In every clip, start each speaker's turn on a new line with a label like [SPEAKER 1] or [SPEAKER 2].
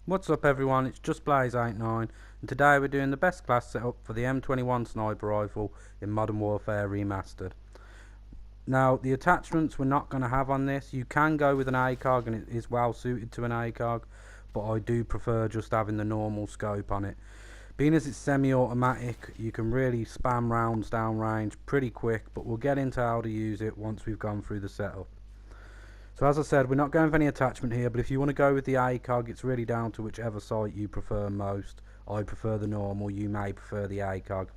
[SPEAKER 1] What's up everyone, it's just Blaze89 and today we're doing the best class setup for the M21 sniper rifle in Modern Warfare Remastered. Now the attachments we're not going to have on this. You can go with an ACOG and it is well suited to an ACOG, but I do prefer just having the normal scope on it. Being as it's semi-automatic, you can really spam rounds downrange pretty quick, but we'll get into how to use it once we've gone through the setup. So as I said, we're not going for any attachment here, but if you want to go with the ACOG, it's really down to whichever sight you prefer most. I prefer the normal, you may prefer the ACOG.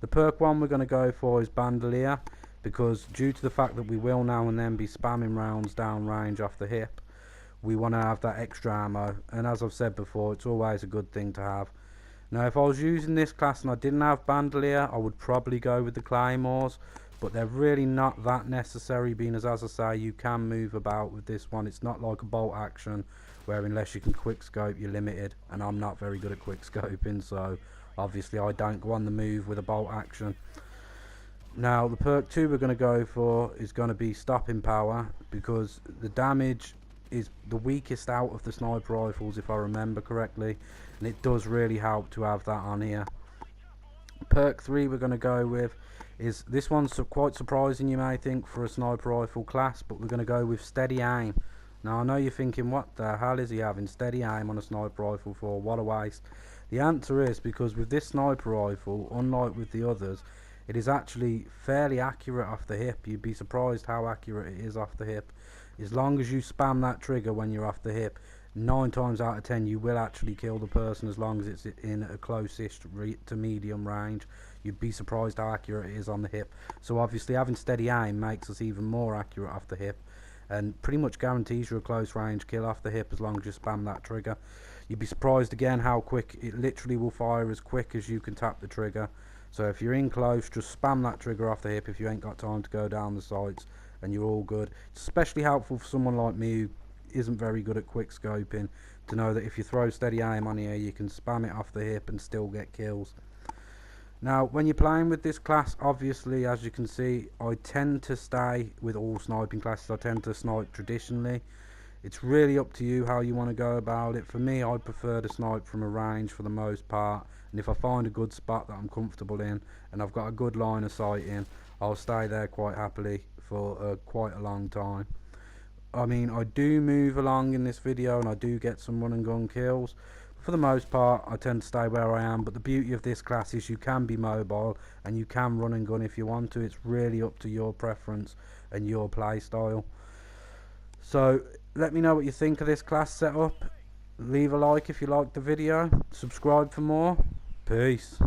[SPEAKER 1] The perk one we're going to go for is Bandolier, because due to the fact that we will now and then be spamming rounds down range off the hip, we want to have that extra ammo, and as I've said before, it's always a good thing to have. Now if I was using this class and I didn't have Bandolier, I would probably go with the Claymores, but they're really not that necessary, being as I say, you can move about with this one. It's not like a bolt action where unless you can quick scope you're limited, and I'm not very good at quick scoping, so obviously I don't go on the move with a bolt action. Now the perk 2 we're going to go for is going to be stopping power, because the damage is the weakest out of the sniper rifles if I remember correctly, and it does really help to have that on here. Perk 3 we're going to go with is, this one's quite surprising you may think for a sniper rifle class, but we're going to go with steady aim. Now I know you're thinking, what the hell is he having steady aim on a sniper rifle for? What a waste. The answer is because with this sniper rifle, unlike with the others, it is actually fairly accurate off the hip. You'd be surprised how accurate it is off the hip. As long as you spam that trigger when you're off the hip, 9 times out of 10 you will actually kill the person, as long as it's in a close-ish to medium range. You'd be surprised how accurate it is on the hip. So obviously having steady aim makes us even more accurate off the hip, and pretty much guarantees you a close range kill off the hip as long as you spam that trigger. You'd be surprised again how quick it literally will fire, as quick as you can tap the trigger. So if you're in close, just spam that trigger off the hip if you ain't got time to go down the sights, and you're all good. It's especially helpful for someone like me who isn't very good at quick scoping, to know that if you throw steady aim on here you can spam it off the hip and still get kills. Now when you're playing with this class, obviously as you can see, I tend to stay with all sniping classes. I tend to snipe traditionally. It's really up to you how you want to go about it. For me, I prefer to snipe from a range for the most part, and if I find a good spot that I'm comfortable in and I've got a good line of sight in, I'll stay there quite happily for quite a long time. I mean, I do move along in this video and I do get some run and gun kills. For the most part I tend to stay where I am, but the beauty of this class is you can be mobile and you can run and gun if you want to. It's really up to your preference and your play style. So let me know what you think of this class setup. Leave a like if you liked the video, subscribe for more. Peace.